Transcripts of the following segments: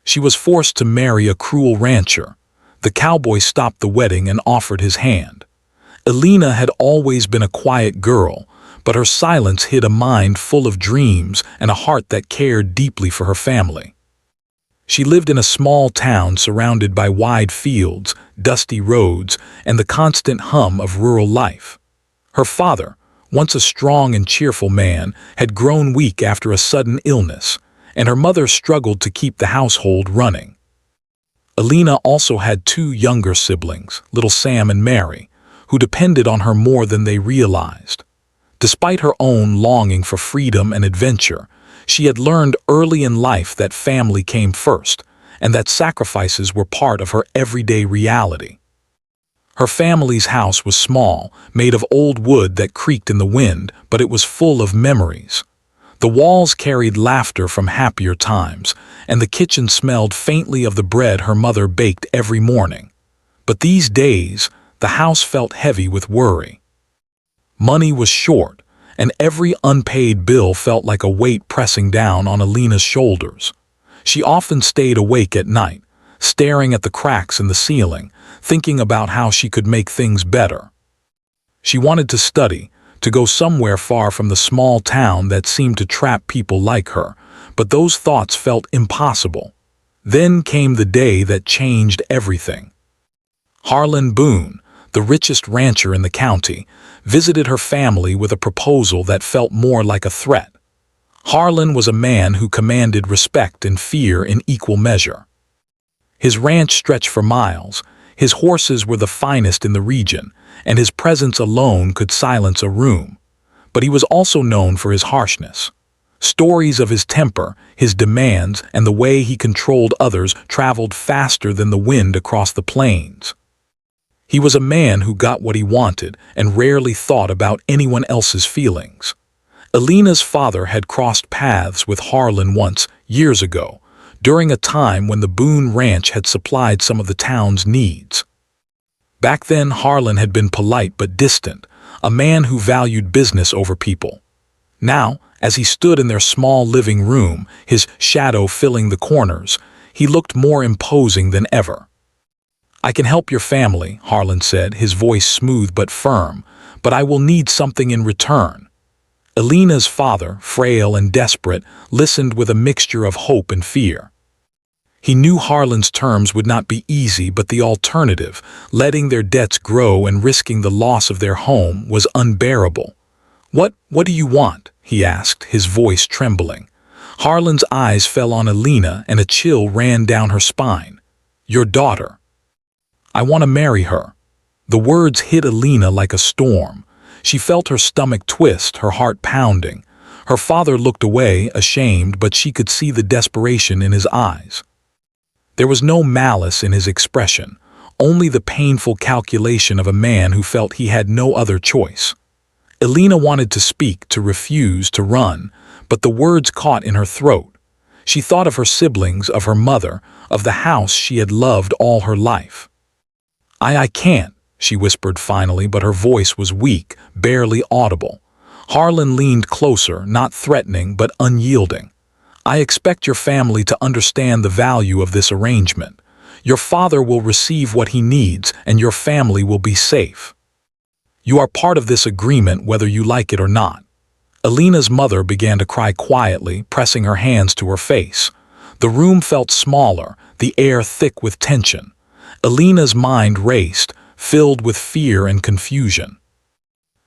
She was forced to marry a cruel rancher. The cowboy stopped the wedding and offered his hand. Alina had always been a quiet girl, but her silence hid a mind full of dreams and a heart that cared deeply for her family. She lived in a small town surrounded by wide fields, dusty roads, and the constant hum of rural life. Her father, once a strong and cheerful man, had grown weak after a sudden illness, and her mother struggled to keep the household running. Alina also had two younger siblings, little Sam and Mary, who depended on her more than they realized. Despite her own longing for freedom and adventure, she had learned early in life that family came first, and that sacrifices were part of her everyday reality. Her family's house was small, made of old wood that creaked in the wind, but it was full of memories. The walls carried laughter from happier times, and the kitchen smelled faintly of the bread her mother baked every morning. But these days, the house felt heavy with worry. Money was short, and every unpaid bill felt like a weight pressing down on Alina's shoulders. She often stayed awake at night, staring at the cracks in the ceiling, thinking about how she could make things better. She wanted to study, to go somewhere far from the small town that seemed to trap people like her, but those thoughts felt impossible. Then came the day that changed everything. Harlan Boone, the richest rancher in the county, visited her family with a proposal that felt more like a threat. Harlan was a man who commanded respect and fear in equal measure. His ranch stretched for miles, his horses were the finest in the region, and his presence alone could silence a room. But he was also known for his harshness. Stories of his temper, his demands, and the way he controlled others traveled faster than the wind across the plains. He was a man who got what he wanted and rarely thought about anyone else's feelings. Alina's father had crossed paths with Harlan once, years ago, during a time when the Boone Ranch had supplied some of the town's needs. Back then, Harlan had been polite but distant, a man who valued business over people. Now, as he stood in their small living room, his shadow filling the corners, he looked more imposing than ever. "I can help your family," Harlan said, his voice smooth but firm, "but I will need something in return." Alina's father, frail and desperate, listened with a mixture of hope and fear. He knew Harlan's terms would not be easy, but the alternative, letting their debts grow and risking the loss of their home, was unbearable. What do you want?" he asked, his voice trembling. Harlan's eyes fell on Alina and a chill ran down her spine. "Your daughter. I want to marry her." The words hit Alina like a storm. She felt her stomach twist, her heart pounding. Her father looked away, ashamed, but she could see the desperation in his eyes. There was no malice in his expression, only the painful calculation of a man who felt he had no other choice. Alina wanted to speak, to refuse, to run, but the words caught in her throat. She thought of her siblings, of her mother, of the house she had loved all her life. I can't," she whispered finally, but her voice was weak, barely audible. Harlan leaned closer, not threatening but unyielding. "I expect your family to understand the value of this arrangement. Your father will receive what he needs, and your family will be safe. You are part of this agreement whether you like it or not." Alina's mother began to cry quietly, pressing her hands to her face. The room felt smaller, the air thick with tension. Alina's mind raced, filled with fear and confusion.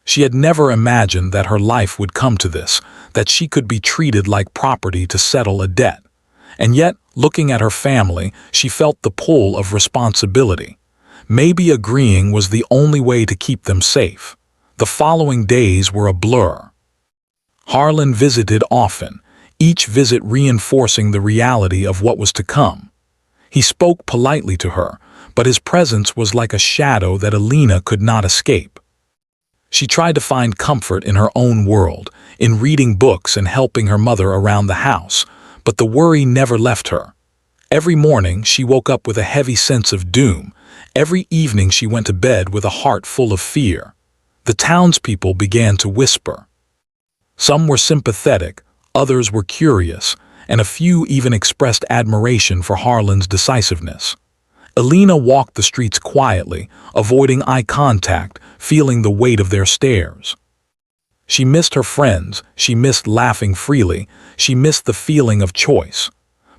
She had never imagined that her life would come to this, that she could be treated like property to settle a debt. And yet, looking at her family, she felt the pull of responsibility. Maybe agreeing was the only way to keep them safe. The following days were a blur. Harlan visited often, each visit reinforcing the reality of what was to come. He spoke politely to her, but his presence was like a shadow that Alina could not escape. She tried to find comfort in her own world, in reading books and helping her mother around the house, but the worry never left her. Every morning she woke up with a heavy sense of doom. Every evening she went to bed with a heart full of fear. The townspeople began to whisper. Some were sympathetic, others were curious, and a few even expressed admiration for Harlan's decisiveness. Alina walked the streets quietly, avoiding eye contact, feeling the weight of their stares. She missed her friends, she missed laughing freely, she missed the feeling of choice.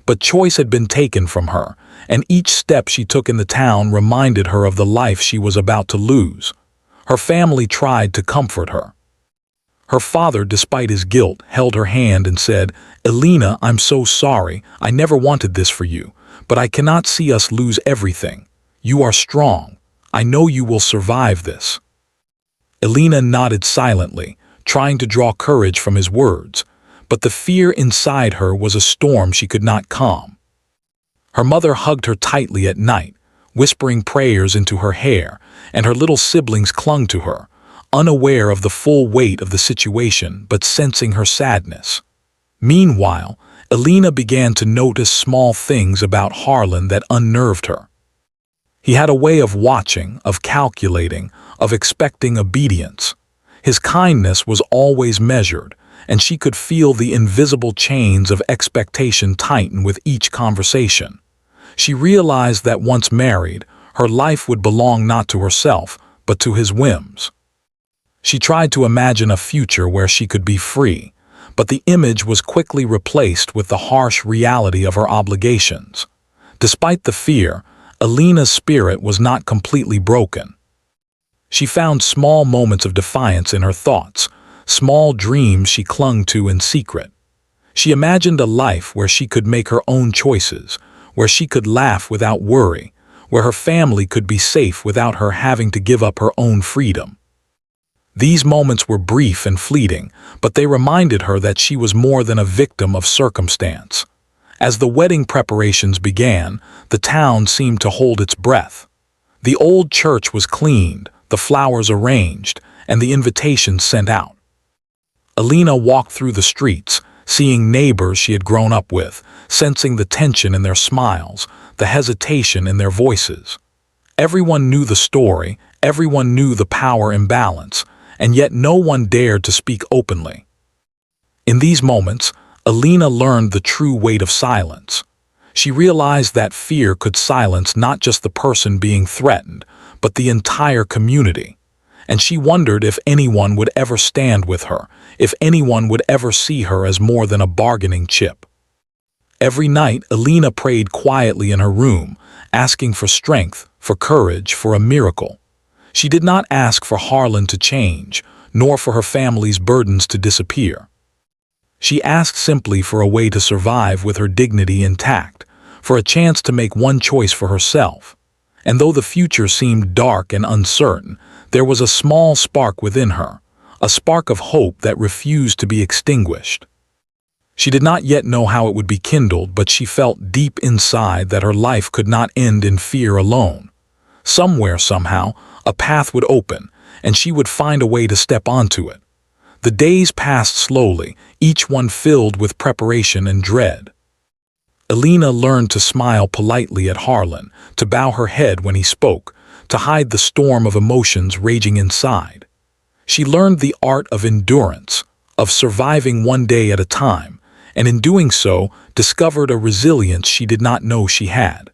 But choice had been taken from her, and each step she took in the town reminded her of the life she was about to lose. Her family tried to comfort her. Her father, despite his guilt, held her hand and said, "Alina, I'm so sorry. I never wanted this for you, but I cannot see us lose everything. You are strong. I know you will survive this." Alina nodded silently, trying to draw courage from his words, but the fear inside her was a storm she could not calm. Her mother hugged her tightly at night, whispering prayers into her hair, and her little siblings clung to her, unaware of the full weight of the situation but sensing her sadness. Meanwhile, Alina began to notice small things about Harlan that unnerved her. He had a way of watching, of calculating, of expecting obedience. His kindness was always measured, and she could feel the invisible chains of expectation tighten with each conversation. She realized that once married, her life would belong not to herself, but to his whims. She tried to imagine a future where she could be free, but the image was quickly replaced with the harsh reality of her obligations. Despite the fear, Alina's spirit was not completely broken. She found small moments of defiance in her thoughts, small dreams she clung to in secret. She imagined a life where she could make her own choices, where she could laugh without worry, where her family could be safe without her having to give up her own freedom. These moments were brief and fleeting, but they reminded her that she was more than a victim of circumstance. As the wedding preparations began, the town seemed to hold its breath. The old church was cleaned, the flowers arranged, and the invitations sent out. Alina walked through the streets, seeing neighbors she had grown up with, sensing the tension in their smiles, the hesitation in their voices. Everyone knew the story, everyone knew the power imbalance, and yet no one dared to speak openly. In these moments, Alina learned the true weight of silence. She realized that fear could silence not just the person being threatened, but the entire community. And she wondered if anyone would ever stand with her, if anyone would ever see her as more than a bargaining chip. Every night, Alina prayed quietly in her room, asking for strength, for courage, for a miracle. She did not ask for Harlan to change, nor for her family's burdens to disappear. She asked simply for a way to survive with her dignity intact, for a chance to make one choice for herself. And though the future seemed dark and uncertain, there was a small spark within her, a spark of hope that refused to be extinguished. She did not yet know how it would be kindled, but she felt deep inside that her life could not end in fear alone. Somewhere, somehow, a path would open, and she would find a way to step onto it. The days passed slowly, each one filled with preparation and dread. Alina learned to smile politely at Harlan, to bow her head when he spoke, to hide the storm of emotions raging inside. She learned the art of endurance, of surviving one day at a time, and in doing so, discovered a resilience she did not know she had.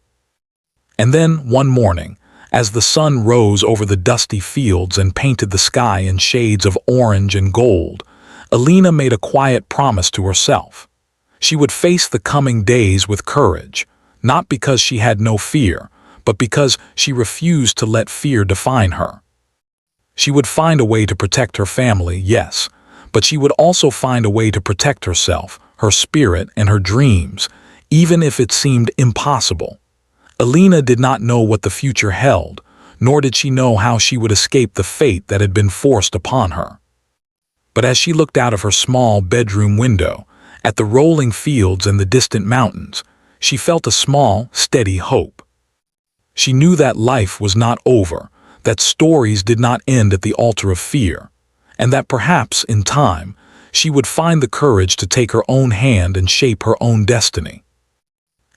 And then, one morning, as the sun rose over the dusty fields and painted the sky in shades of orange and gold, Alina made a quiet promise to herself. She would face the coming days with courage, not because she had no fear, but because she refused to let fear define her. She would find a way to protect her family, yes, but she would also find a way to protect herself, her spirit, and her dreams, even if it seemed impossible. Alina did not know what the future held, nor did she know how she would escape the fate that had been forced upon her. But as she looked out of her small bedroom window, at the rolling fields and the distant mountains, she felt a small, steady hope. She knew that life was not over, that stories did not end at the altar of fear, and that perhaps, in time, she would find the courage to take her own hand and shape her own destiny.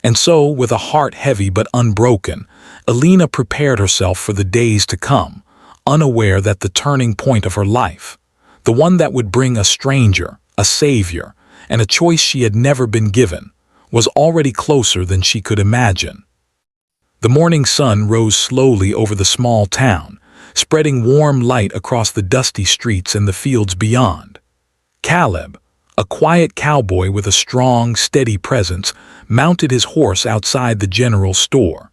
And so, with a heart heavy but unbroken, Alina prepared herself for the days to come, unaware that the turning point of her life, the one that would bring a stranger, a savior, and a choice she had never been given, was already closer than she could imagine. The morning sun rose slowly over the small town, spreading warm light across the dusty streets and the fields beyond. Caleb, a quiet cowboy with a strong, steady presence, mounted his horse outside the general store.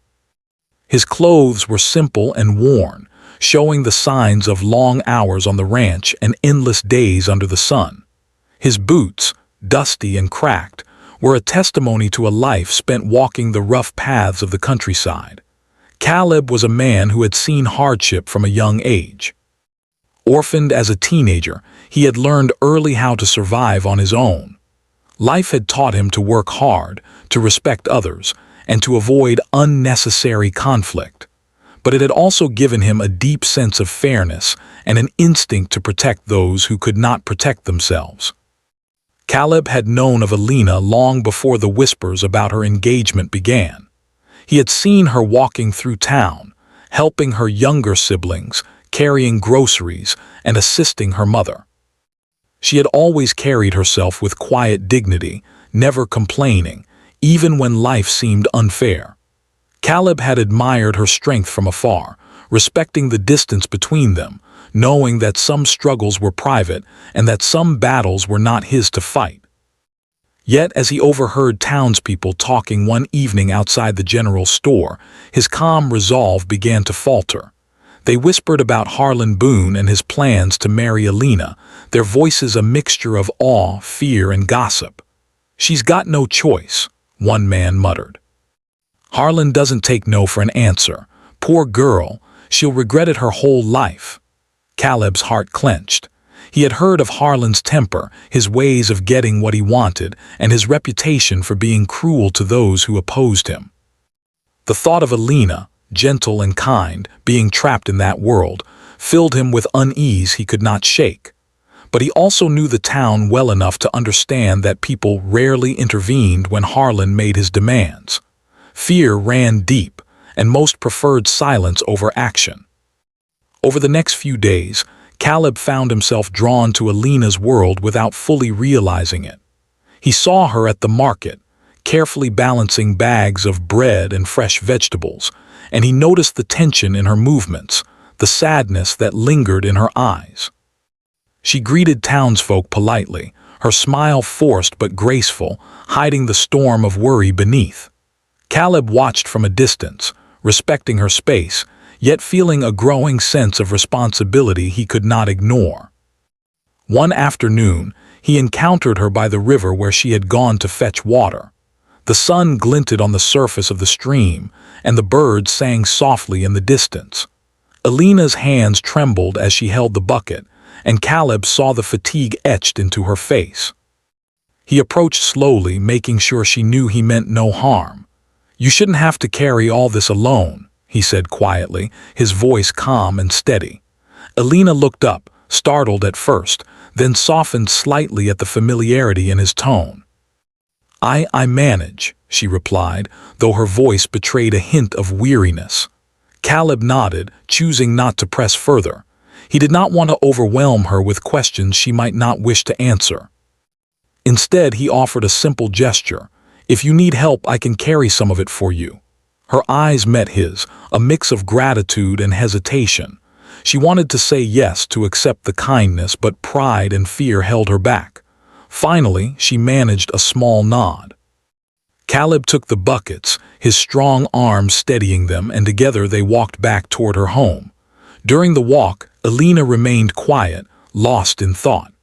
His clothes were simple and worn, showing the signs of long hours on the ranch and endless days under the sun. His boots, dusty and cracked, were a testimony to a life spent walking the rough paths of the countryside. Caleb was a man who had seen hardship from a young age. Orphaned as a teenager, he had learned early how to survive on his own. Life had taught him to work hard, to respect others, and to avoid unnecessary conflict. But it had also given him a deep sense of fairness and an instinct to protect those who could not protect themselves. Caleb had known of Alina long before the whispers about her engagement began. He had seen her walking through town, helping her younger siblings, carrying groceries, and assisting her mother. She had always carried herself with quiet dignity, never complaining, even when life seemed unfair. Caleb had admired her strength from afar, respecting the distance between them, knowing that some struggles were private and that some battles were not his to fight. Yet, as he overheard townspeople talking one evening outside the general store, his calm resolve began to falter. They whispered about Harlan Boone and his plans to marry Alina, their voices a mixture of awe, fear, and gossip. "She's got no choice," one man muttered. "Harlan doesn't take no for an answer. Poor girl, she'll regret it her whole life." Caleb's heart clenched. He had heard of Harlan's temper, his ways of getting what he wanted, and his reputation for being cruel to those who opposed him. The thought of Alina, gentle and kind, being trapped in that world, filled him with unease he could not shake. But he also knew the town well enough to understand that people rarely intervened when Harlan made his demands. Fear ran deep, and most preferred silence over action. Over the next few days, Caleb found himself drawn to Alina's world without fully realizing it. He saw her at the market, carefully balancing bags of bread and fresh vegetables, and he noticed the tension in her movements, the sadness that lingered in her eyes. She greeted townsfolk politely, her smile forced but graceful, hiding the storm of worry beneath. Caleb watched from a distance, respecting her space, yet feeling a growing sense of responsibility he could not ignore. One afternoon, he encountered her by the river where she had gone to fetch water. The sun glinted on the surface of the stream, and the birds sang softly in the distance. Alina's hands trembled as she held the bucket, and Caleb saw the fatigue etched into her face. He approached slowly, making sure she knew he meant no harm. "You shouldn't have to carry all this alone," he said quietly, his voice calm and steady. Alina looked up, startled at first, then softened slightly at the familiarity in his tone. I manage," she replied, though her voice betrayed a hint of weariness. Caleb nodded, choosing not to press further. He did not want to overwhelm her with questions she might not wish to answer. Instead, he offered a simple gesture. "If you need help, I can carry some of it for you." Her eyes met his, a mix of gratitude and hesitation. She wanted to say yes to accept the kindness, but pride and fear held her back. Finally, she managed a small nod. Caleb took the buckets, his strong arms steadying them, and together they walked back toward her home. During the walk, Alina remained quiet, lost in thought.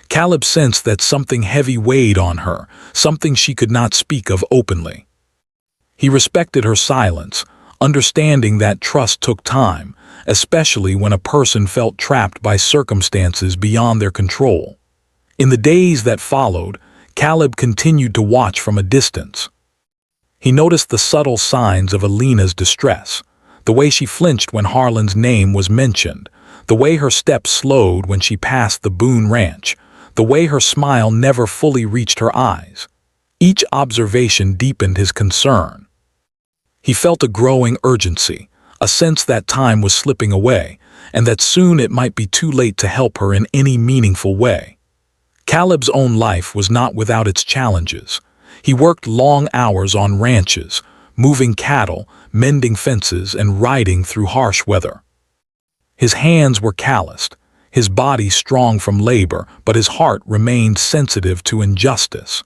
Caleb sensed that something heavy weighed on her, something she could not speak of openly. He respected her silence, understanding that trust took time, especially when a person felt trapped by circumstances beyond their control. In the days that followed, Caleb continued to watch from a distance. He noticed the subtle signs of Alina's distress, the way she flinched when Harlan's name was mentioned, the way her steps slowed when she passed the Boone Ranch, the way her smile never fully reached her eyes. Each observation deepened his concern. He felt a growing urgency, a sense that time was slipping away, and that soon it might be too late to help her in any meaningful way. Caleb's own life was not without its challenges. He worked long hours on ranches, moving cattle, mending fences, and riding through harsh weather. His hands were calloused, his body strong from labor, but his heart remained sensitive to injustice.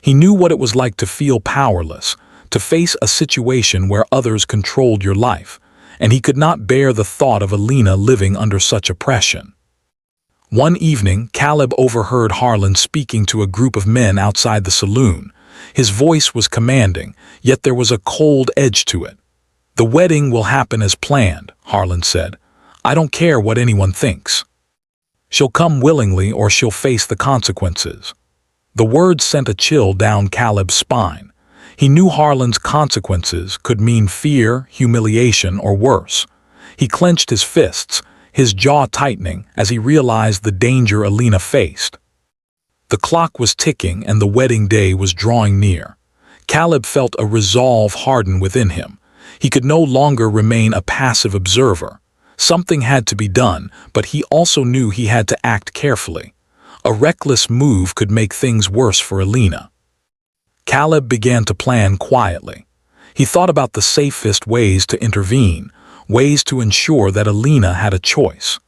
He knew what it was like to feel powerless, to face a situation where others controlled your life, and he could not bear the thought of Alina living under such oppression. One evening, Caleb overheard Harlan speaking to a group of men outside the saloon. His voice was commanding, yet there was a cold edge to it. "The wedding will happen as planned," Harlan said. "I don't care what anyone thinks. She'll come willingly or she'll face the consequences." The words sent a chill down Caleb's spine. He knew Harlan's consequences could mean fear, humiliation, or worse. He clenched his fists, his jaw tightening as he realized the danger Alina faced. The clock was ticking and the wedding day was drawing near. Caleb felt a resolve harden within him. He could no longer remain a passive observer. Something had to be done, but he also knew he had to act carefully. A reckless move could make things worse for Alina. Caleb began to plan quietly. He thought about the safest ways to intervene, ways to ensure that Alina had a choice.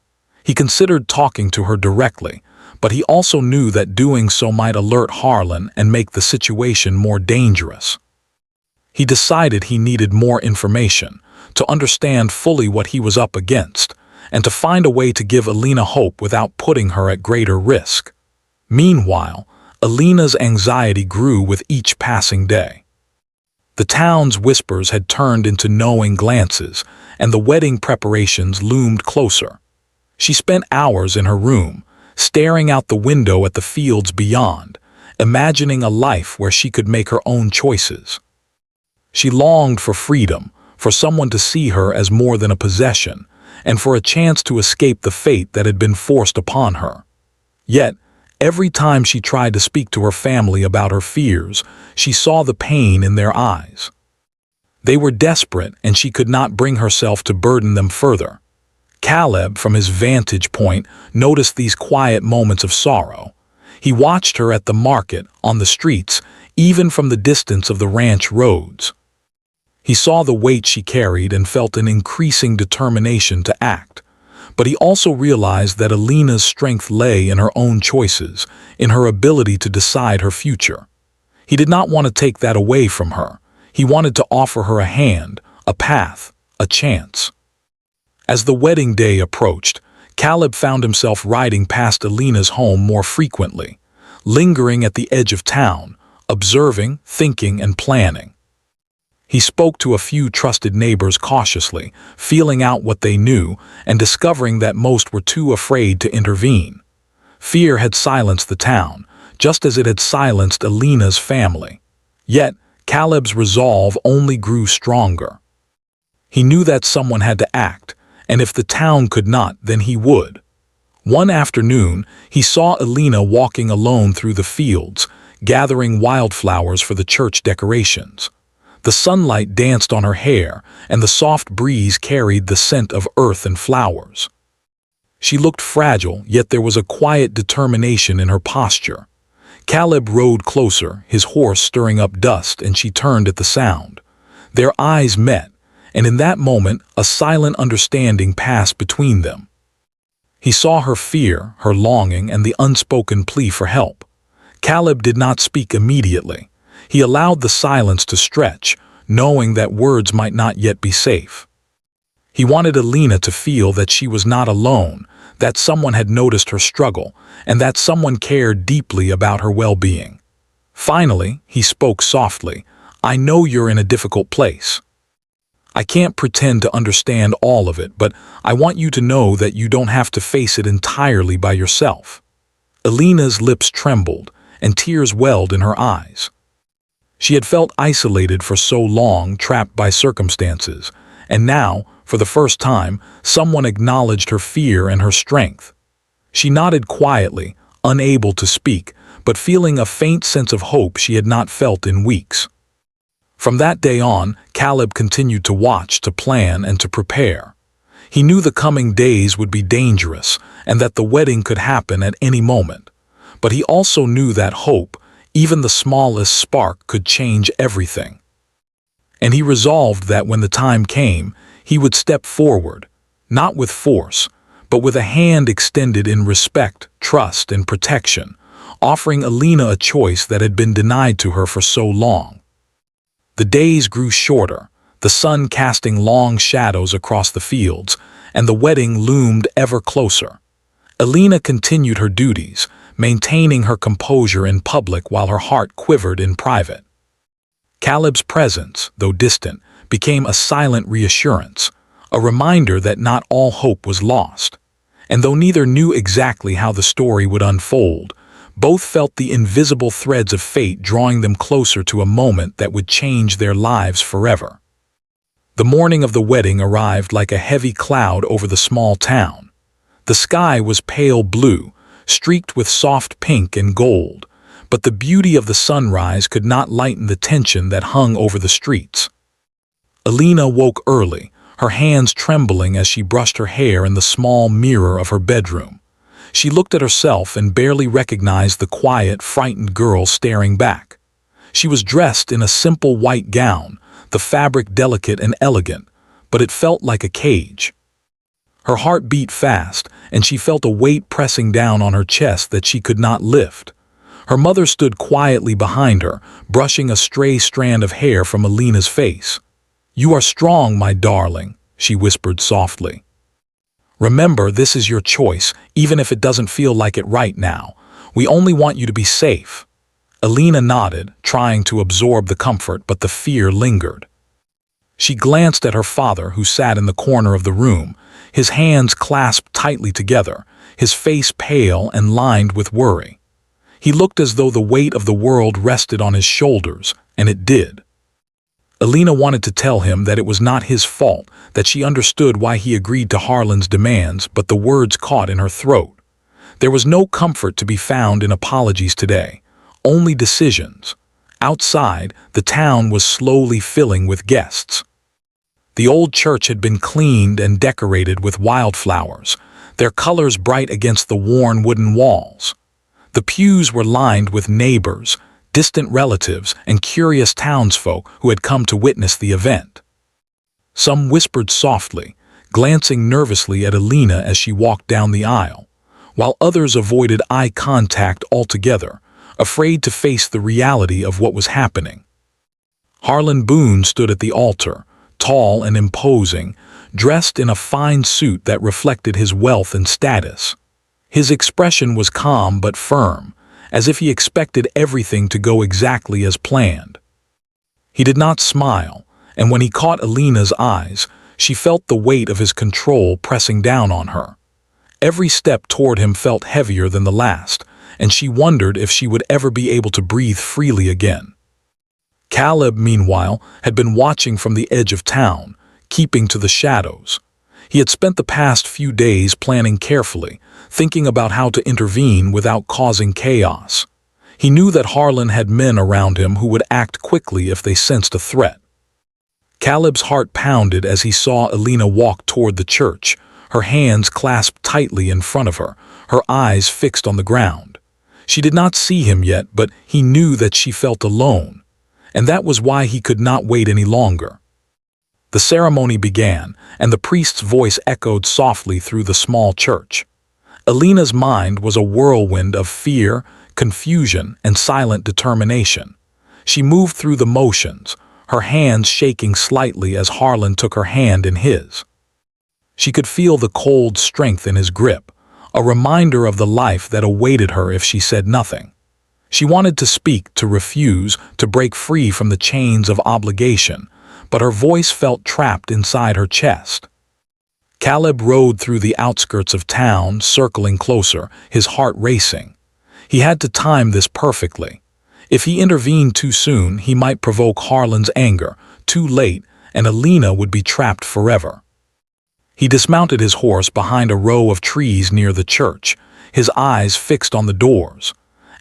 He considered talking to her directly, but he also knew that doing so might alert Harlan and make the situation more dangerous. He decided he needed more information, to understand fully what he was up against, and to find a way to give Alina hope without putting her at greater risk. Meanwhile, Alina's anxiety grew with each passing day. The town's whispers had turned into knowing glances, and the wedding preparations loomed closer. She spent hours in her room, staring out the window at the fields beyond, imagining a life where she could make her own choices. She longed for freedom, for someone to see her as more than a possession, and for a chance to escape the fate that had been forced upon her. Yet, every time she tried to speak to her family about her fears, she saw the pain in their eyes. They were desperate, and she could not bring herself to burden them further. Caleb, from his vantage point, noticed these quiet moments of sorrow. He watched her at the market, on the streets, even from the distance of the ranch roads. He saw the weight she carried and felt an increasing determination to act. But he also realized that Alina's strength lay in her own choices, in her ability to decide her future. He did not want to take that away from her. He wanted to offer her a hand, a path, a chance. As the wedding day approached, Caleb found himself riding past Alina's home more frequently, lingering at the edge of town, observing, thinking, and planning. He spoke to a few trusted neighbors cautiously, feeling out what they knew and discovering that most were too afraid to intervene. Fear had silenced the town, just as it had silenced Alina's family. Yet, Caleb's resolve only grew stronger. He knew that someone had to act, and if the town could not, then he would. One afternoon, he saw Alina walking alone through the fields, gathering wildflowers for the church decorations. The sunlight danced on her hair, and the soft breeze carried the scent of earth and flowers. She looked fragile, yet there was a quiet determination in her posture. Caleb rode closer, his horse stirring up dust, and she turned at the sound. Their eyes met, and in that moment, a silent understanding passed between them. He saw her fear, her longing, and the unspoken plea for help. Caleb did not speak immediately. He allowed the silence to stretch, knowing that words might not yet be safe. He wanted Alina to feel that she was not alone, that someone had noticed her struggle, and that someone cared deeply about her well-being. Finally, he spoke softly, "I know you're in a difficult place. I can't pretend to understand all of it, but I want you to know that you don't have to face it entirely by yourself." Alina's lips trembled, and tears welled in her eyes. She had felt isolated for so long, trapped by circumstances, and now, for the first time, someone acknowledged her fear and her strength. She nodded quietly, unable to speak, but feeling a faint sense of hope she had not felt in weeks. From that day on, Caleb continued to watch, to plan, and to prepare. He knew the coming days would be dangerous, and that the wedding could happen at any moment. but he also knew that hope, even the smallest spark, could change everything. And he resolved that when the time came, he would step forward, not with force, but with a hand extended in respect, trust, and protection, offering Alina a choice that had been denied to her for so long. The days grew shorter, the sun casting long shadows across the fields, and the wedding loomed ever closer. Alina continued her duties, maintaining her composure in public while her heart quivered in private. Caleb's presence, though distant, became a silent reassurance, a reminder that not all hope was lost. And though neither knew exactly how the story would unfold, both felt the invisible threads of fate drawing them closer to a moment that would change their lives forever. The morning of the wedding arrived like a heavy cloud over the small town. The sky was pale blue, streaked with soft pink and gold, but the beauty of the sunrise could not lighten the tension that hung over the streets. Alina woke early, her hands trembling as she brushed her hair in the small mirror of her bedroom. She looked at herself and barely recognized the quiet, frightened girl staring back. She was dressed in a simple white gown, the fabric delicate and elegant, but it felt like a cage. Her heart beat fast, and she felt a weight pressing down on her chest that she could not lift. Her mother stood quietly behind her, brushing a stray strand of hair from Alina's face. "You are strong, my darling," she whispered softly. "Remember, this is your choice, even if it doesn't feel like it right now. We only want you to be safe." Alina nodded, trying to absorb the comfort, but the fear lingered. She glanced at her father, who sat in the corner of the room, his hands clasped tightly together, his face pale and lined with worry. He looked as though the weight of the world rested on his shoulders, and it did. Alina wanted to tell him that it was not his fault, that she understood why he agreed to Harlan's demands, but the words caught in her throat. There was no comfort to be found in apologies today, only decisions. Outside, the town was slowly filling with guests. The old church had been cleaned and decorated with wildflowers, their colors bright against the worn wooden walls. The pews were lined with neighbors, distant relatives, and curious townsfolk who had come to witness the event. Some whispered softly, glancing nervously at Alina as she walked down the aisle, while others avoided eye contact altogether, afraid to face the reality of what was happening. Harlan Boone stood at the altar, tall and imposing, dressed in a fine suit that reflected his wealth and status. His expression was calm but firm, as if he expected everything to go exactly as planned. He did not smile, and when he caught Alina's eyes, she felt the weight of his control pressing down on her. Every step toward him felt heavier than the last, and she wondered if she would ever be able to breathe freely again. Caleb, meanwhile, had been watching from the edge of town, keeping to the shadows. He had spent the past few days planning carefully, thinking about how to intervene without causing chaos. He knew that Harlan had men around him who would act quickly if they sensed a threat. Caleb's heart pounded as he saw Alina walk toward the church, her hands clasped tightly in front of her, her eyes fixed on the ground. She did not see him yet, but he knew that she felt alone, and that was why he could not wait any longer. The ceremony began, and the priest's voice echoed softly through the small church. Alina's mind was a whirlwind of fear, confusion, and silent determination. She moved through the motions, her hands shaking slightly as Harlan took her hand in his. She could feel the cold strength in his grip, a reminder of the life that awaited her if she said nothing. She wanted to speak, to refuse, to break free from the chains of obligation, but her voice felt trapped inside her chest. Caleb rode through the outskirts of town, circling closer, his heart racing. He had to time this perfectly. If he intervened too soon, he might provoke Harlan's anger. Too late, and Alina would be trapped forever. He dismounted his horse behind a row of trees near the church, his eyes fixed on the doors.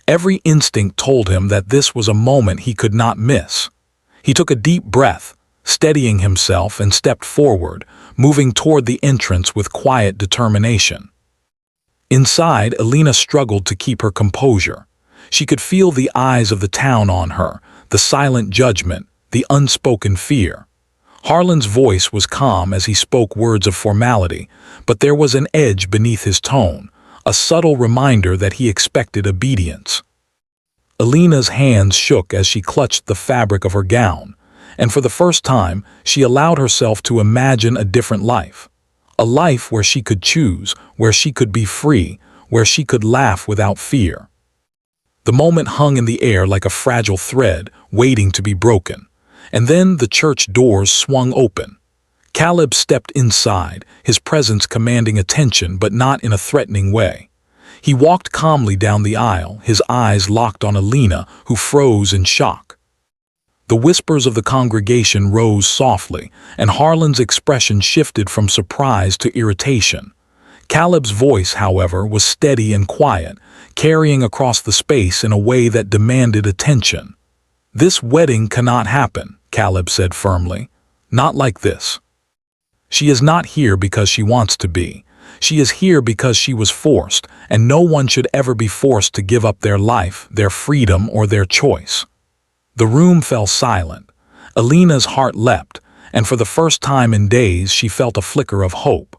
Every instinct told him that this was a moment he could not miss. He took a deep breath, steadying himself, and stepped forward, moving toward the entrance with quiet determination. Inside, Alina struggled to keep her composure. She could feel the eyes of the town on her, the silent judgment, the unspoken fear. Harlan's voice was calm as he spoke words of formality, but there was an edge beneath his tone, a subtle reminder that he expected obedience. Alina's hands shook as she clutched the fabric of her gown, and for the first time, she allowed herself to imagine a different life. A life where she could choose, where she could be free, where she could laugh without fear. The moment hung in the air like a fragile thread, waiting to be broken. And then the church doors swung open. Caleb stepped inside, his presence commanding attention but not in a threatening way. He walked calmly down the aisle, his eyes locked on Alina, who froze in shock. The whispers of the congregation rose softly, and Harlan's expression shifted from surprise to irritation. Caleb's voice, however, was steady and quiet, carrying across the space in a way that demanded attention. "This wedding cannot happen," Caleb said firmly. "Not like this. She is not here because she wants to be. She is here because she was forced, and no one should ever be forced to give up their life, their freedom, or their choice." The room fell silent. Alina's heart leapt, and for the first time in days she felt a flicker of hope.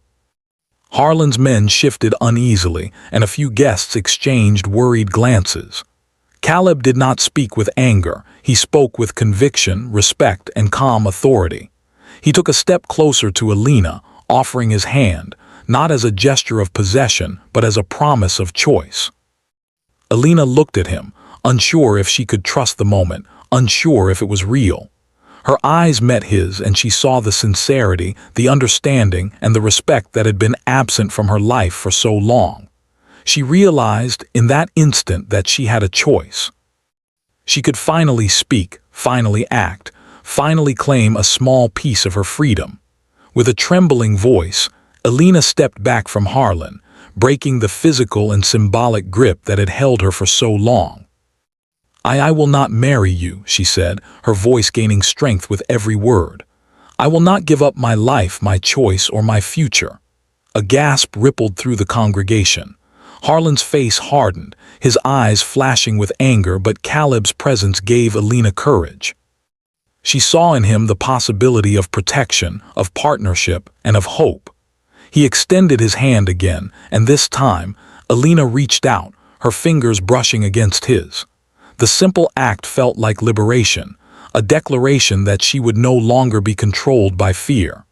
Harlan's men shifted uneasily, and a few guests exchanged worried glances. Caleb did not speak with anger. He spoke with conviction, respect, and calm authority. He took a step closer to Alina, offering his hand, not as a gesture of possession, but as a promise of choice. Alina looked at him, unsure if she could trust the moment, unsure if it was real. Her eyes met his, and she saw the sincerity, the understanding, and the respect that had been absent from her life for so long. She realized in that instant that she had a choice. She could finally speak, finally act, finally claim a small piece of her freedom. With a trembling voice, Alina stepped back from Harlan, breaking the physical and symbolic grip that had held her for so long. I will not marry you," she said, her voice gaining strength with every word. "I will not give up my life, my choice, or my future." A gasp rippled through the congregation. Harlan's face hardened, his eyes flashing with anger, but Caleb's presence gave Alina courage. She saw in him the possibility of protection, of partnership, and of hope. He extended his hand again, and this time, Alina reached out, her fingers brushing against his. The simple act felt like liberation, a declaration that she would no longer be controlled by fear.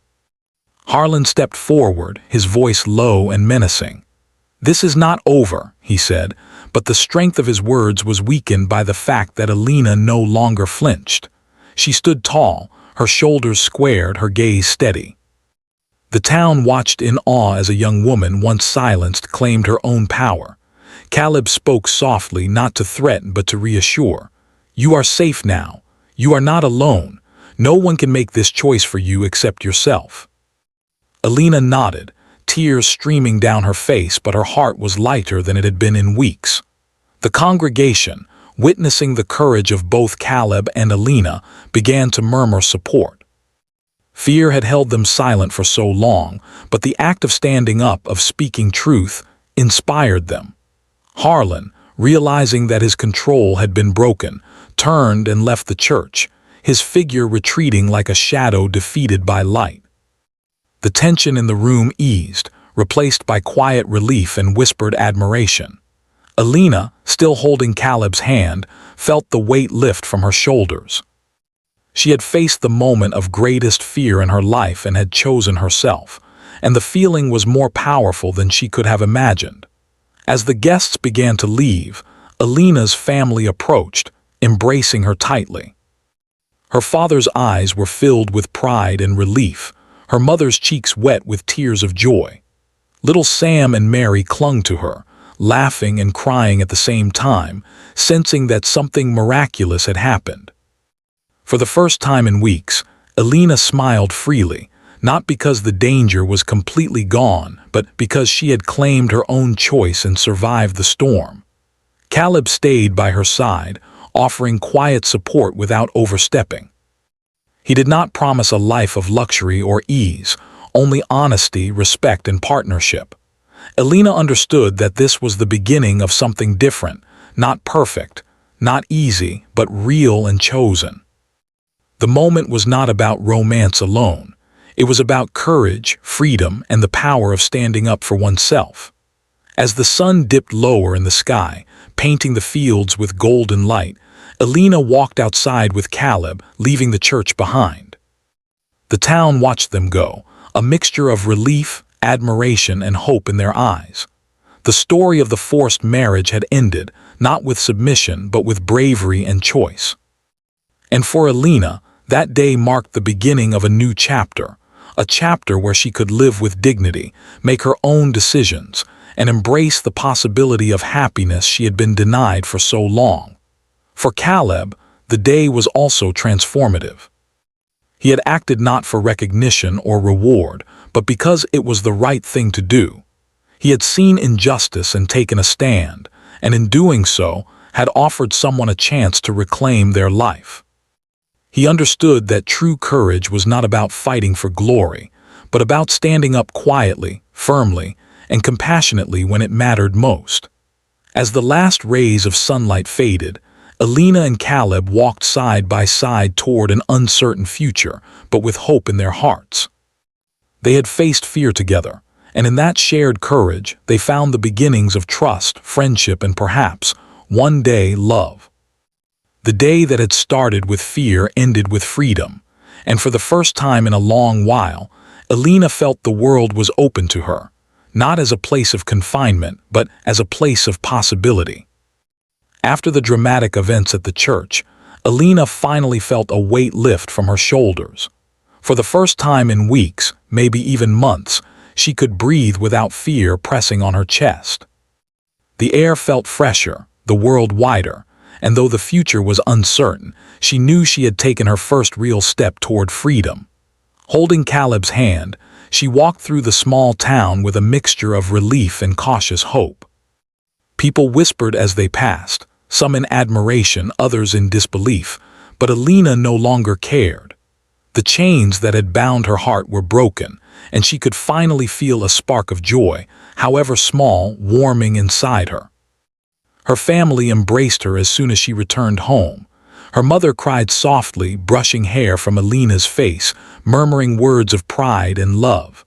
Harlan stepped forward, his voice low and menacing. "This is not over," he said, but the strength of his words was weakened by the fact that Alina no longer flinched. She stood tall, her shoulders squared, her gaze steady. The town watched in awe as a young woman, once silenced, claimed her own power. Caleb spoke softly, not to threaten but to reassure. "You are safe now. You are not alone. No one can make this choice for you except yourself." Alina nodded, tears streaming down her face, but her heart was lighter than it had been in weeks. The congregation, witnessing the courage of both Caleb and Alina, began to murmur support. Fear had held them silent for so long, but the act of standing up, of speaking truth, inspired them. Harlan, realizing that his control had been broken, turned and left the church, his figure retreating like a shadow defeated by light. The tension in the room eased, replaced by quiet relief and whispered admiration. Alina, still holding Caleb's hand, felt the weight lift from her shoulders. She had faced the moment of greatest fear in her life and had chosen herself, and the feeling was more powerful than she could have imagined. As the guests began to leave, Alina's family approached, embracing her tightly. Her father's eyes were filled with pride and relief, her mother's cheeks wet with tears of joy. Little Sam and Mary clung to her, laughing and crying at the same time, sensing that something miraculous had happened. For the first time in weeks, Alina smiled freely, not because the danger was completely gone, but because she had claimed her own choice and survived the storm. Caleb stayed by her side, offering quiet support without overstepping. He did not promise a life of luxury or ease, only honesty, respect, and partnership. Alina understood that this was the beginning of something different, not perfect, not easy, but real and chosen. The moment was not about romance alone. It was about courage, freedom, and the power of standing up for oneself. As the sun dipped lower in the sky, painting the fields with golden light, Alina walked outside with Caleb, leaving the church behind. The town watched them go, a mixture of relief, admiration, and hope in their eyes. The story of the forced marriage had ended, not with submission, but with bravery and choice. And for Alina, that day marked the beginning of a new chapter, a chapter where she could live with dignity, make her own decisions, and embrace the possibility of happiness she had been denied for so long. For Caleb, the day was also transformative. He had acted not for recognition or reward, but because it was the right thing to do. He had seen injustice and taken a stand, and in doing so, had offered someone a chance to reclaim their life. He understood that true courage was not about fighting for glory, but about standing up quietly, firmly, and compassionately when it mattered most. As the last rays of sunlight faded, Alina and Caleb walked side by side toward an uncertain future, but with hope in their hearts. They had faced fear together, and in that shared courage, they found the beginnings of trust, friendship, and perhaps, one day, love. The day that had started with fear ended with freedom, and for the first time in a long while, Alina felt the world was open to her, not as a place of confinement, but as a place of possibility. After the dramatic events at the church, Alina finally felt a weight lift from her shoulders. For the first time in weeks, maybe even months, she could breathe without fear pressing on her chest. The air felt fresher, the world wider, and though the future was uncertain, she knew she had taken her first real step toward freedom. Holding Caleb's hand, she walked through the small town with a mixture of relief and cautious hope. People whispered as they passed, some in admiration, others in disbelief, but Alina no longer cared. The chains that had bound her heart were broken, and she could finally feel a spark of joy, however small, warming inside her. Her family embraced her as soon as she returned home. Her mother cried softly, brushing hair from Alina's face, murmuring words of pride and love.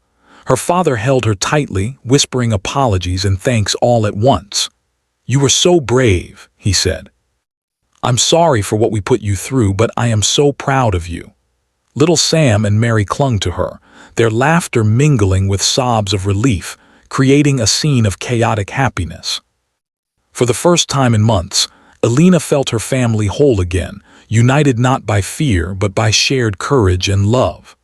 Her father held her tightly, whispering apologies and thanks all at once. "You were so brave," he said. "I'm sorry for what we put you through, but I am so proud of you." Little Sam and Mary clung to her, their laughter mingling with sobs of relief, creating a scene of chaotic happiness. For the first time in months, Alina felt her family whole again, united not by fear but by shared courage and love.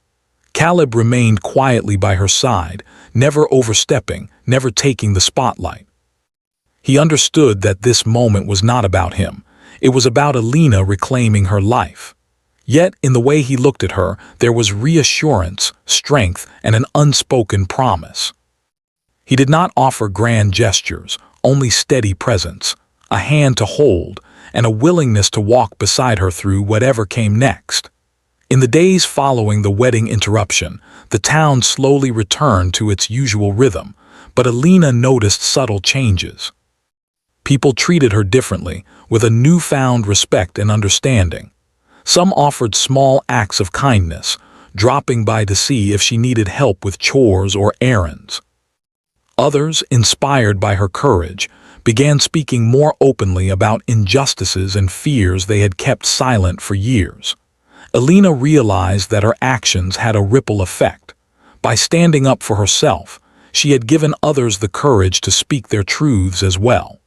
Caleb remained quietly by her side, never overstepping, never taking the spotlight. He understood that this moment was not about him. It was about Alina reclaiming her life. Yet, in the way he looked at her, there was reassurance, strength, and an unspoken promise. He did not offer grand gestures, only steady presence, a hand to hold, and a willingness to walk beside her through whatever came next. In the days following the wedding interruption, the town slowly returned to its usual rhythm, but Alina noticed subtle changes. People treated her differently, with a newfound respect and understanding. Some offered small acts of kindness, dropping by to see if she needed help with chores or errands. Others, inspired by her courage, began speaking more openly about injustices and fears they had kept silent for years. Alina realized that her actions had a ripple effect. By standing up for herself, she had given others the courage to speak their truths as well.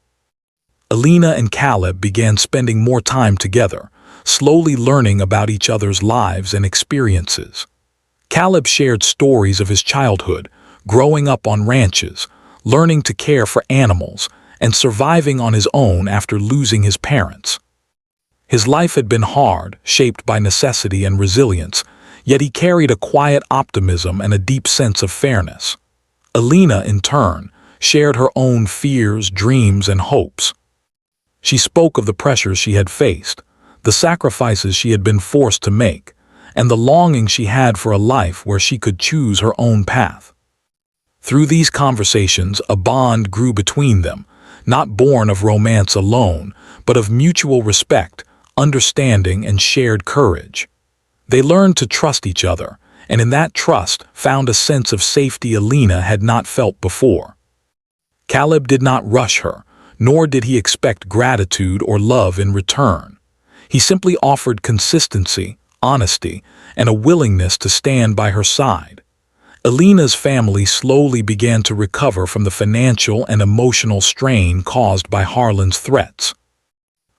Alina and Caleb began spending more time together, slowly learning about each other's lives and experiences. Caleb shared stories of his childhood, growing up on ranches, learning to care for animals, and surviving on his own after losing his parents. His life had been hard, shaped by necessity and resilience, yet he carried a quiet optimism and a deep sense of fairness. Alina, in turn, shared her own fears, dreams, and hopes. She spoke of the pressures she had faced, the sacrifices she had been forced to make, and the longing she had for a life where she could choose her own path. Through these conversations, a bond grew between them, not born of romance alone, but of mutual respect, understanding, and shared courage. They learned to trust each other, and in that trust found a sense of safety Alina had not felt before. Caleb did not rush her, nor did he expect gratitude or love in return. He simply offered consistency, honesty, and a willingness to stand by her side. Alina's family slowly began to recover from the financial and emotional strain caused by Harlan's threats.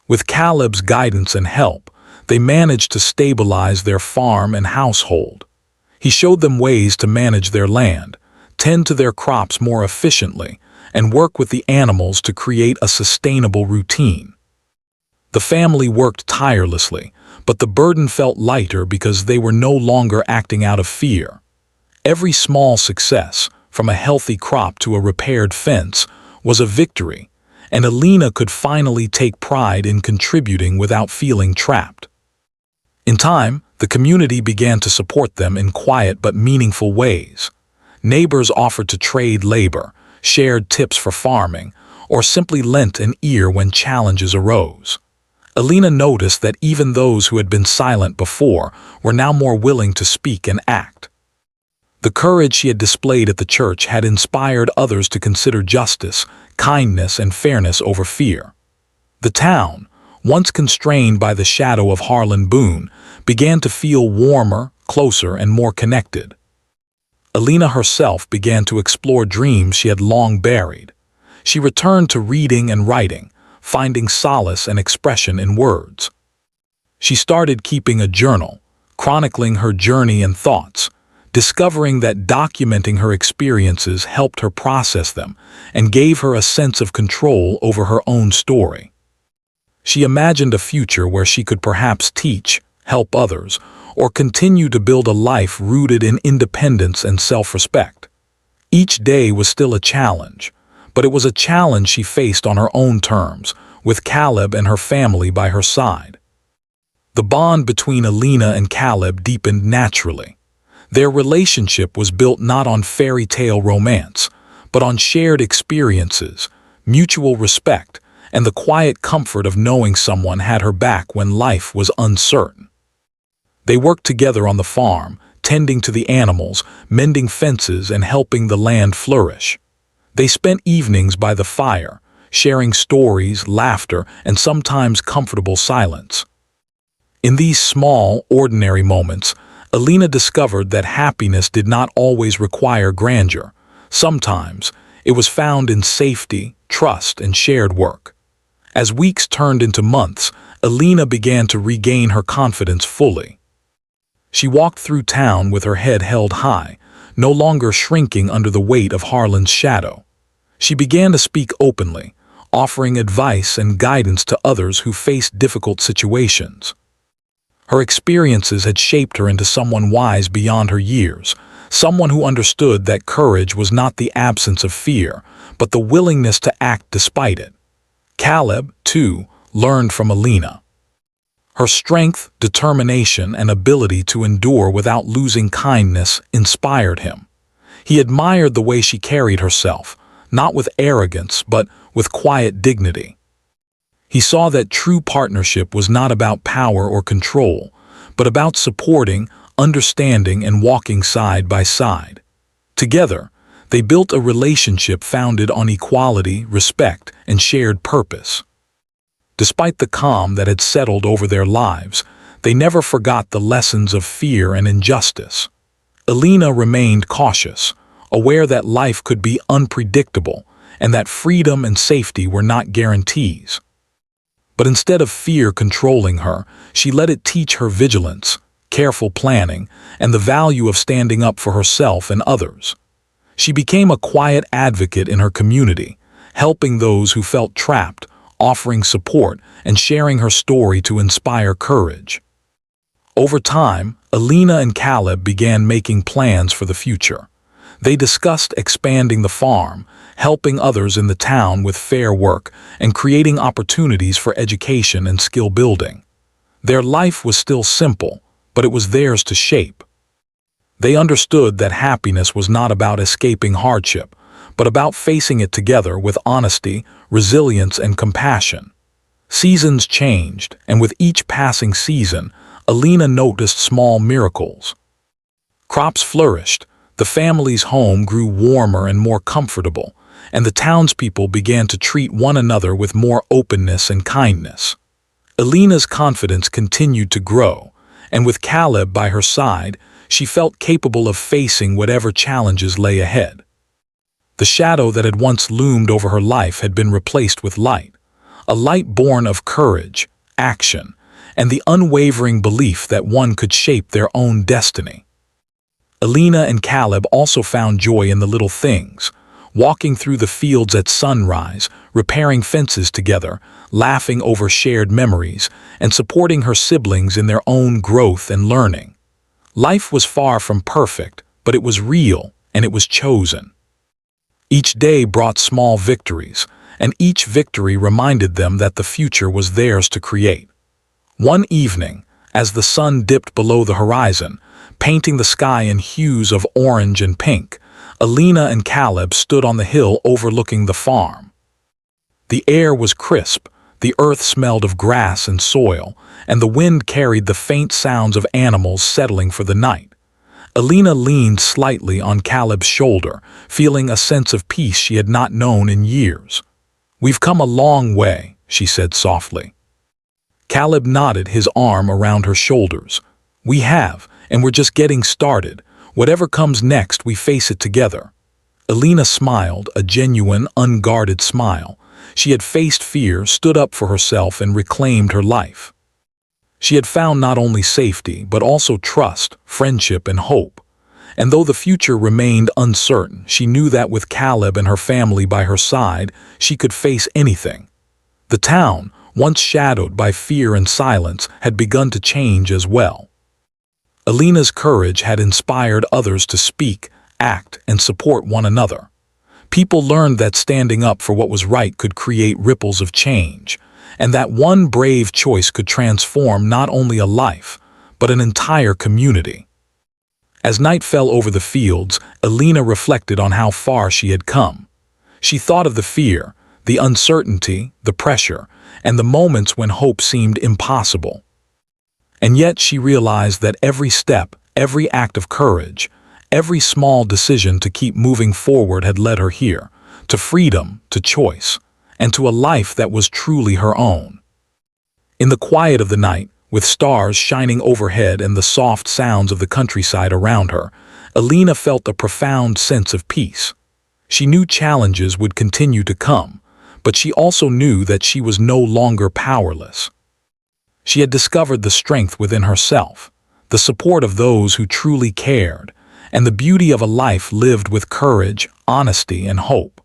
With Caleb's guidance and help, they managed to stabilize their farm and household. He showed them ways to manage their land, tend to their crops more efficiently, and work with the animals to create a sustainable routine. The family worked tirelessly, but the burden felt lighter because they were no longer acting out of fear. Every small success, from a healthy crop to a repaired fence, was a victory, and Alina could finally take pride in contributing without feeling trapped. In time, the community began to support them in quiet but meaningful ways. Neighbors offered to trade labor, shared tips for farming, or simply lent an ear when challenges arose. Alina noticed that even those who had been silent before were now more willing to speak and act. The courage she had displayed at the church had inspired others to consider justice, kindness, and fairness over fear. The town, once constrained by the shadow of Harlan Boone, began to feel warmer, closer, and more connected. Alina herself began to explore dreams she had long buried. She returned to reading and writing, finding solace and expression in words. She started keeping a journal, chronicling her journey and thoughts, discovering that documenting her experiences helped her process them and gave her a sense of control over her own story. She imagined a future where she could perhaps teach, help others, or continue to build a life rooted in independence and self-respect. Each day was still a challenge, but it was a challenge she faced on her own terms, with Caleb and her family by her side. The bond between Alina and Caleb deepened naturally. Their relationship was built not on fairy tale romance, but on shared experiences, mutual respect, and the quiet comfort of knowing someone had her back when life was uncertain. They worked together on the farm, tending to the animals, mending fences, and helping the land flourish. They spent evenings by the fire, sharing stories, laughter, and sometimes comfortable silence. In these small, ordinary moments, Alina discovered that happiness did not always require grandeur. Sometimes, it was found in safety, trust, and shared work. As weeks turned into months, Alina began to regain her confidence fully. She walked through town with her head held high, no longer shrinking under the weight of Harlan's shadow. She began to speak openly, offering advice and guidance to others who faced difficult situations. Her experiences had shaped her into someone wise beyond her years, someone who understood that courage was not the absence of fear, but the willingness to act despite it. Caleb, too, learned from Alina. Her strength, determination, and ability to endure without losing kindness inspired him. He admired the way she carried herself, not with arrogance, but with quiet dignity. He saw that true partnership was not about power or control, but about supporting, understanding, and walking side by side. Together, they built a relationship founded on equality, respect, and shared purpose. Despite the calm that had settled over their lives, they never forgot the lessons of fear and injustice. Alina remained cautious, aware that life could be unpredictable and that freedom and safety were not guarantees. But instead of fear controlling her, she let it teach her vigilance, careful planning, and the value of standing up for herself and others. She became a quiet advocate in her community, helping those who felt trapped, offering support, and sharing her story to inspire courage. Over time, Alina and Caleb began making plans for the future. They discussed expanding the farm, helping others in the town with fair work, and creating opportunities for education and skill building. Their life was still simple, but it was theirs to shape. They understood that happiness was not about escaping hardship, but about facing it together with honesty, resilience, and compassion. Seasons changed, and with each passing season, Alina noticed small miracles. Crops flourished, the family's home grew warmer and more comfortable, and the townspeople began to treat one another with more openness and kindness. Alina's confidence continued to grow, and with Caleb by her side, she felt capable of facing whatever challenges lay ahead. The shadow that had once loomed over her life had been replaced with light, a light born of courage, action, and the unwavering belief that one could shape their own destiny. Alina and Caleb also found joy in the little things, walking through the fields at sunrise, repairing fences together, laughing over shared memories, and supporting her siblings in their own growth and learning. Life was far from perfect, but it was real, and it was chosen. Each day brought small victories, and each victory reminded them that the future was theirs to create. One evening, as the sun dipped below the horizon, painting the sky in hues of orange and pink, Alina and Caleb stood on the hill overlooking the farm. The air was crisp, the earth smelled of grass and soil, and the wind carried the faint sounds of animals settling for the night. Alina leaned slightly on Caleb's shoulder, feeling a sense of peace she had not known in years. "We've come a long way," she said softly. Caleb nodded, his arm around her shoulders. "We have, and we're just getting started. Whatever comes next, we face it together." Alina smiled, a genuine, unguarded smile. She had faced fear, stood up for herself, and reclaimed her life. She had found not only safety, but also trust, friendship, and hope. And though the future remained uncertain, she knew that with Caleb and her family by her side, she could face anything. The town, once shadowed by fear and silence, had begun to change as well. Alina's courage had inspired others to speak, act, and support one another. People learned that standing up for what was right could create ripples of change, and that one brave choice could transform not only a life, but an entire community. As night fell over the fields, Alina reflected on how far she had come. She thought of the fear, the uncertainty, the pressure, and the moments when hope seemed impossible. And yet she realized that every step, every act of courage, every small decision to keep moving forward had led her here, to freedom, to choice, and to a life that was truly her own. In the quiet of the night, with stars shining overhead and the soft sounds of the countryside around her, Alina felt a profound sense of peace. She knew challenges would continue to come, but she also knew that she was no longer powerless. She had discovered the strength within herself, the support of those who truly cared, and the beauty of a life lived with courage, honesty, and hope.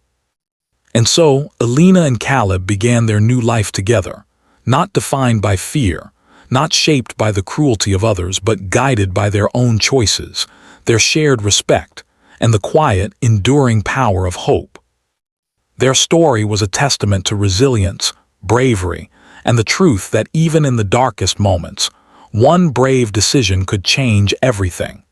And so, Alina and Caleb began their new life together, not defined by fear, not shaped by the cruelty of others, but guided by their own choices, their shared respect, and the quiet, enduring power of hope. Their story was a testament to resilience, bravery, and the truth that even in the darkest moments, one brave decision could change everything.